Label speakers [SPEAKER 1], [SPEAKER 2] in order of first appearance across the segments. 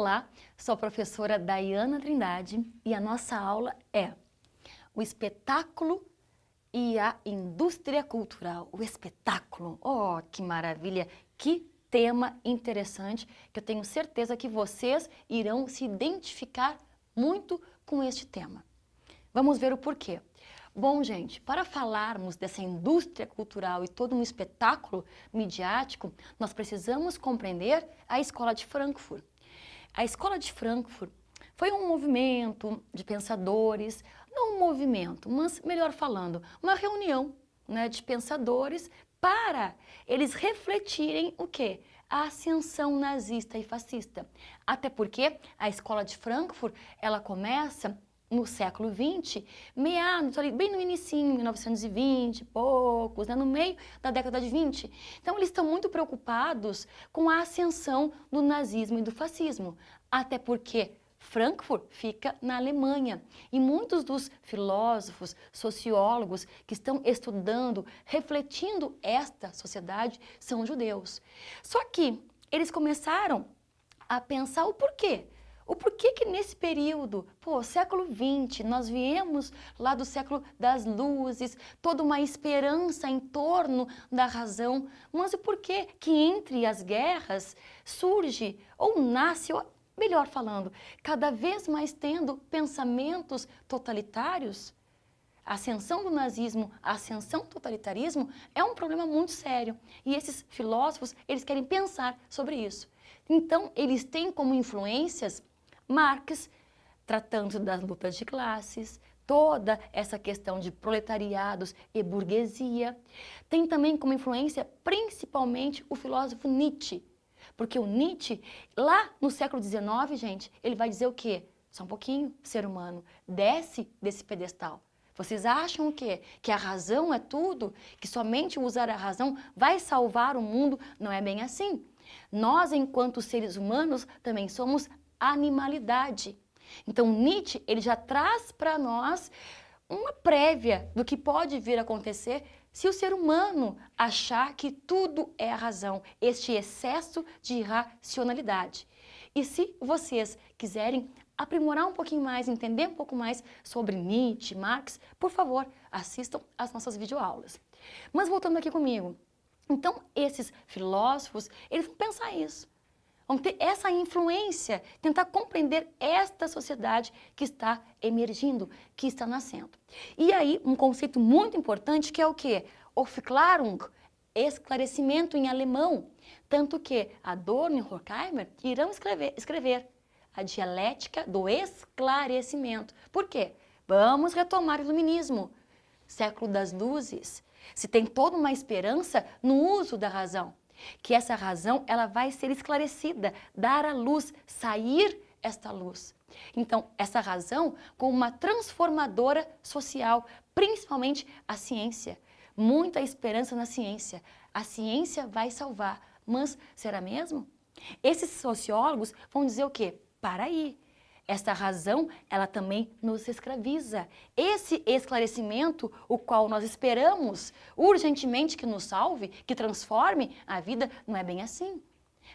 [SPEAKER 1] Olá, sou a professora Daiana Trindade e a nossa aula é o espetáculo e a indústria cultural. O espetáculo, oh, que maravilha, que tema interessante, que eu tenho certeza que vocês irão se identificar muito com este tema. Vamos ver o porquê. Bom, gente, para falarmos dessa indústria cultural e todo um espetáculo midiático, nós precisamos compreender a Escola de Frankfurt. A Escola de Frankfurt foi um movimento de pensadores, não um movimento, mas melhor falando, uma reunião, né, de pensadores para eles refletirem o quê? A ascensão nazista e fascista. Até porque a Escola de Frankfurt, ela começa no século XX, meados ali, bem no inicinho, 1920 e poucos, né, no meio da década de 20. Então eles estão muito preocupados com a ascensão do nazismo e do fascismo, até porque Frankfurt fica na Alemanha e muitos dos filósofos, sociólogos que estão estudando, refletindo esta sociedade são judeus. Só que eles começaram a pensar o porquê. O porquê que nesse período, século XX, nós viemos lá do século das luzes, toda uma esperança em torno da razão, mas o porquê que entre as guerras surge ou nasce, ou melhor falando, cada vez mais tendo pensamentos totalitários? A ascensão do nazismo, a ascensão do totalitarismo é um problema muito sério e esses filósofos, eles querem pensar sobre isso. Então, eles têm como influências Marx, tratando das lutas de classes, toda essa questão de proletariados e burguesia. Tem também como influência, principalmente, o filósofo Nietzsche. Porque o Nietzsche, lá no século XIX, gente, ele vai dizer o quê? Só um pouquinho, ser humano, desce desse pedestal. Vocês acham o quê? Que a razão é tudo? Que somente usar a razão vai salvar o mundo? Não é bem assim. Nós, enquanto seres humanos, também somos animalidade. Então Nietzsche, ele já traz para nós uma prévia do que pode vir a acontecer se o ser humano achar que tudo é a razão, este excesso de racionalidade. E se vocês quiserem aprimorar um pouquinho mais, entender um pouco mais sobre Nietzsche, Marx, por favor, assistam às nossas videoaulas. Mas voltando aqui comigo, então esses filósofos, eles vão pensar isso. Vamos ter essa influência, tentar compreender esta sociedade que está emergindo, que está nascendo. E aí, um conceito muito importante que é o quê? Aufklärung, esclarecimento em alemão. Tanto que Adorno e Horkheimer irão escrever a dialética do esclarecimento. Por quê? Vamos retomar o iluminismo, século das luzes. Se tem toda uma esperança no uso da razão. Que essa razão ela vai ser esclarecida, dar à luz, sair esta luz. Então, essa razão com uma transformadora social, principalmente a ciência. Muita esperança na ciência. A ciência vai salvar, mas será mesmo? Esses sociólogos vão dizer o quê? Para aí. Esta razão, ela também nos escraviza. Esse esclarecimento, o qual nós esperamos urgentemente que nos salve, que transforme a vida, não é bem assim.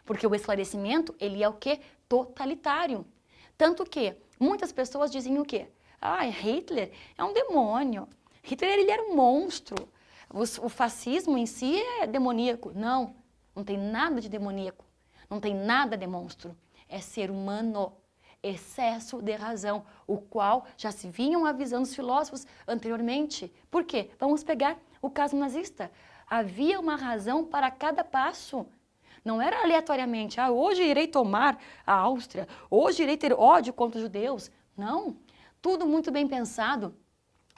[SPEAKER 1] Porque o esclarecimento, ele é o quê? Totalitário. Tanto que muitas pessoas dizem o quê? Ah, Hitler é um demônio. Hitler, ele era um monstro. O fascismo em si é demoníaco. Não, não tem nada de demoníaco. Não tem nada de monstro. É ser humano. Excesso de razão, o qual já se vinham avisando os filósofos anteriormente. Por quê? Vamos pegar o caso nazista. Havia uma razão para cada passo. Não era aleatoriamente, hoje irei tomar a Áustria, hoje irei ter ódio contra os judeus. Não, tudo muito bem pensado,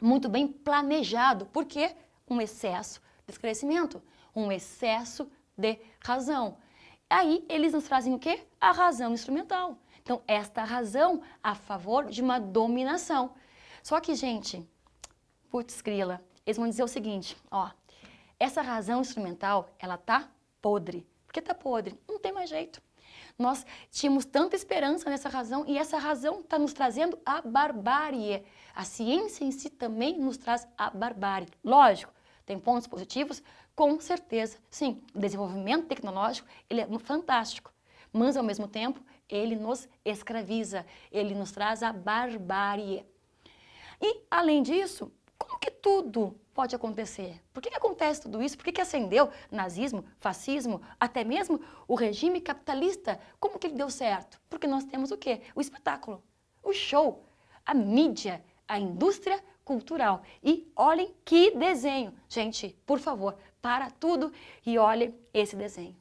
[SPEAKER 1] muito bem planejado. Por quê? Um excesso de esclarecimento, um excesso de razão. Aí eles nos trazem o quê? A razão instrumental. Então, esta razão a favor de uma dominação. Só que, gente, putz grila, eles vão dizer o seguinte, essa razão instrumental, ela tá podre. Por que tá podre? Não tem mais jeito. Nós tínhamos tanta esperança nessa razão e essa razão está nos trazendo a barbárie. A ciência em si também nos traz a barbárie. Lógico, tem pontos positivos? Com certeza, sim. O desenvolvimento tecnológico, ele é fantástico. Mas, ao mesmo tempo, ele nos escraviza, ele nos traz a barbárie. E, além disso, como que tudo pode acontecer? Por que acontece tudo isso? Por que acendeu nazismo, fascismo, até mesmo o regime capitalista? Como que ele deu certo? Porque nós temos o quê? O espetáculo, o show, a mídia, a indústria cultural. E olhem que desenho. Gente, por favor, para tudo e olhem esse desenho.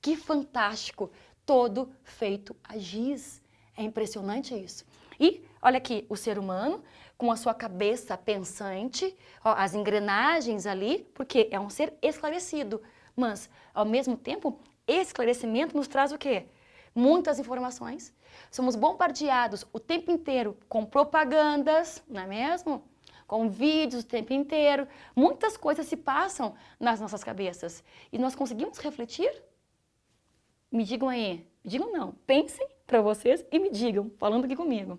[SPEAKER 1] Que fantástico, todo feito a giz. É impressionante isso. E olha aqui, o ser humano com a sua cabeça pensante, ó, as engrenagens ali, porque é um ser esclarecido. Mas, ao mesmo tempo, esse esclarecimento nos traz o quê? Muitas informações. Somos bombardeados o tempo inteiro com propagandas, não é mesmo? Com vídeos o tempo inteiro. Muitas coisas se passam nas nossas cabeças. E nós conseguimos refletir? Me digam aí. Me digam não. Pensem para vocês e me digam, falando aqui comigo.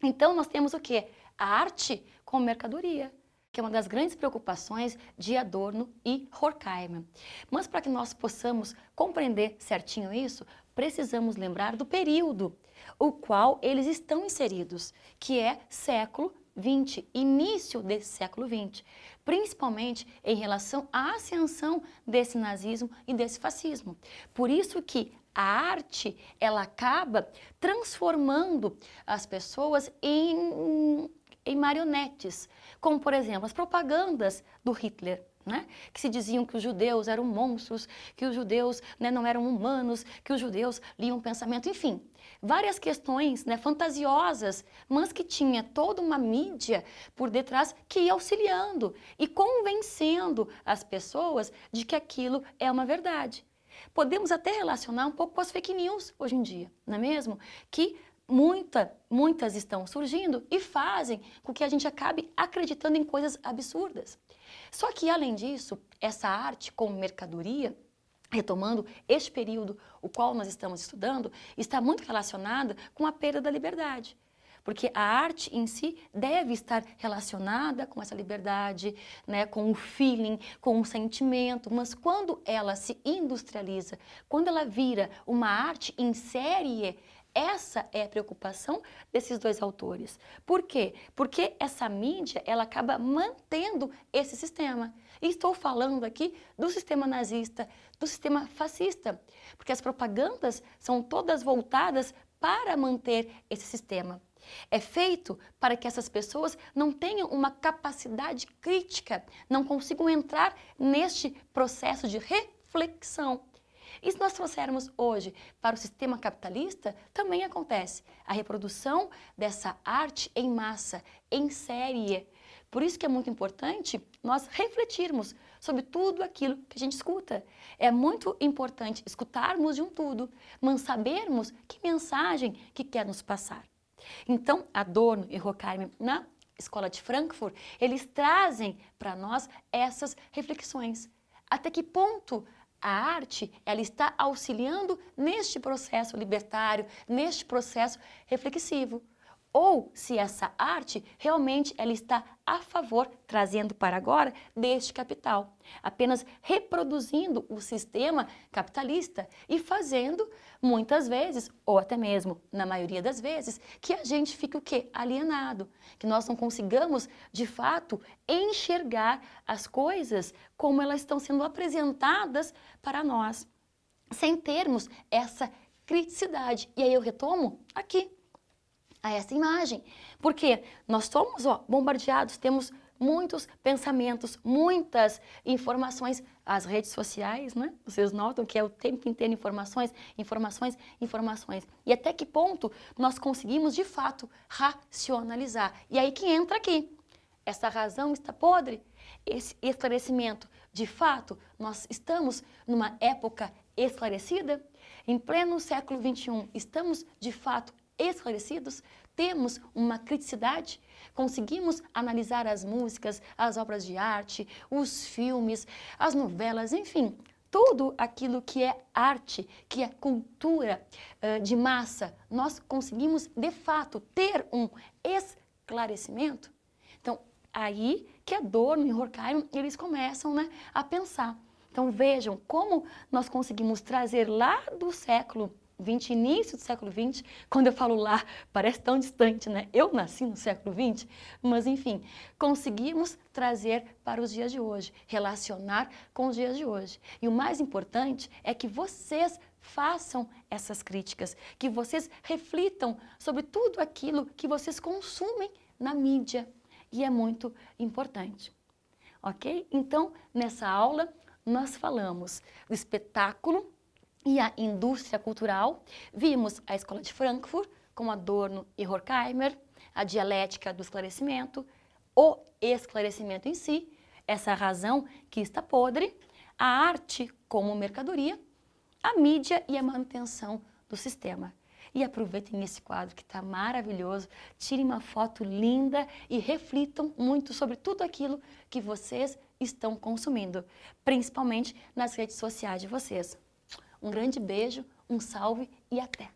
[SPEAKER 1] Então, nós temos o quê? A arte como mercadoria, que é uma das grandes preocupações de Adorno e Horkheimer. Mas para que nós possamos compreender certinho isso, precisamos lembrar do período o qual eles estão inseridos, que é século XX, início desse século XX, principalmente em relação à ascensão desse nazismo e desse fascismo. Por isso que a arte, ela acaba transformando as pessoas em marionetes, como, por exemplo, as propagandas do Hitler, né? Que se diziam que os judeus eram monstros, que os judeus, né, não eram humanos, que os judeus liam pensamento, enfim, várias questões, né, fantasiosas, mas que tinha toda uma mídia por detrás que ia auxiliando e convencendo as pessoas de que aquilo é uma verdade. Podemos até relacionar um pouco com as fake news hoje em dia, não é mesmo? Que muitas estão surgindo e fazem com que a gente acabe acreditando em coisas absurdas. Só que, além disso, essa arte como mercadoria, retomando este período o qual nós estamos estudando, está muito relacionada com a perda da liberdade. Porque a arte em si deve estar relacionada com essa liberdade, né, com o feeling, com o sentimento, mas quando ela se industrializa, quando ela vira uma arte em série, essa é a preocupação desses dois autores. Por quê? Porque essa mídia, ela acaba mantendo esse sistema. E estou falando aqui do sistema nazista, do sistema fascista, porque as propagandas são todas voltadas para manter esse sistema. É feito para que essas pessoas não tenham uma capacidade crítica, não consigam entrar neste processo de reflexão. E se nós trouxermos hoje para o sistema capitalista, também acontece a reprodução dessa arte em massa, em série. Por isso que é muito importante nós refletirmos sobre tudo aquilo que a gente escuta. É muito importante escutarmos de um tudo, mas sabermos que mensagem que quer nos passar. Então, Adorno e Horkheimer, na Escola de Frankfurt, eles trazem para nós essas reflexões. Até que ponto a arte ela está auxiliando neste processo libertário, neste processo reflexivo? Ou se essa arte realmente ela está a favor, trazendo para agora, deste capital, apenas reproduzindo o sistema capitalista e fazendo, muitas vezes, ou até mesmo na maioria das vezes, que a gente fique o quê? Alienado, que nós não consigamos, de fato, enxergar as coisas como elas estão sendo apresentadas para nós, sem termos essa criticidade. E aí eu retomo aqui a essa imagem, porque nós somos bombardeados, temos muitos pensamentos, muitas informações, as redes sociais, né? Vocês notam que é o tempo inteiro informações, informações, informações. E até que ponto nós conseguimos, de fato, racionalizar? E aí que entra aqui, essa razão está podre, esse esclarecimento, de fato, nós estamos numa época esclarecida? Em pleno século XXI, estamos, de fato, esclarecidos, temos uma criticidade, conseguimos analisar as músicas, as obras de arte, os filmes, as novelas, enfim, tudo aquilo que é arte, que é cultura de massa, nós conseguimos de fato ter um esclarecimento? Então, aí que Adorno e Horkheimer, eles começam, né, a pensar. Então vejam como nós conseguimos trazer lá do século XX, início do século XX, quando eu falo lá, parece tão distante, né? Eu nasci no século XX, mas enfim, conseguimos trazer para os dias de hoje, relacionar com os dias de hoje. E o mais importante é que vocês façam essas críticas, que vocês reflitam sobre tudo aquilo que vocês consumem na mídia. E é muito importante, ok? Então, nessa aula, nós falamos do espetáculo e a indústria cultural, vimos a Escola de Frankfurt, com Adorno e Horkheimer, a dialética do esclarecimento, o esclarecimento em si, essa razão que está podre, a arte como mercadoria, a mídia e a manutenção do sistema. E aproveitem esse quadro que está maravilhoso, tirem uma foto linda e reflitam muito sobre tudo aquilo que vocês estão consumindo, principalmente nas redes sociais de vocês. Um grande beijo, um salve e até!